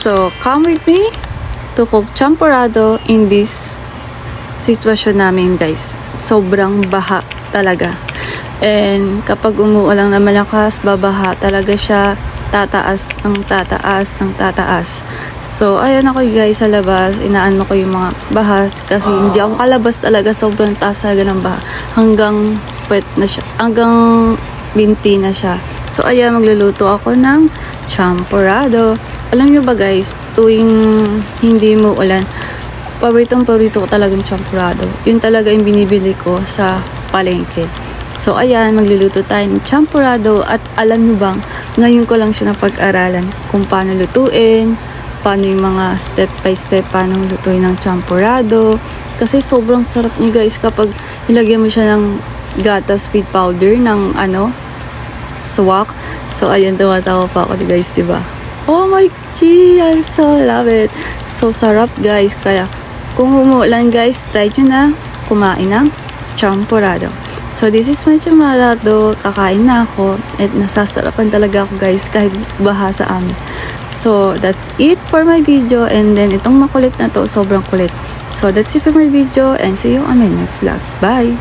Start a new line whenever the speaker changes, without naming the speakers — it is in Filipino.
So, come with me to cook champurrado in this sitwasyon namin, guys. Sobrang baha talaga. And kapag umuulan na malakas, babaha talaga siya. Tataas ng tataas ng tataas. So, ayan ako guys sa labas. Inaano ko yung mga baha kasi hindi ako kalabas talaga. Sobrang taas talaga ng baha. Hanggang pwet na siya. Hanggang binti na siya. So, ayan, magluluto ako ng champurrado. Alam nyo ba guys, tuwing hindi mo ulan, paborito ko talagang champurrado. Yun talaga yung binibili ko sa palengke. So, ayan, magluluto tayo ng champurrado. At alam nyo bang, ngayon ko lang siya napag-aralan kung paano lutuin, paano yung mga step by step, paano lutuin ng champurrado. Kasi sobrang sarap niya guys kapag ilagyan mo siya ng gatas with powder ng swak. So, ayan, tumatawa pa ako guys, diba? Oh my gee, I so love it. So, sarap guys. Kaya, kung umuulan guys, try nyo na kumain ng champurrado. So, this is my champurrado. Kakain na ako. At nasasarapan talaga ako guys kahit baha sa amin. So, that's it for my video. And then, itong makulit na to, sobrang kulit. So, that's it for my video. And see you on my next vlog. Bye!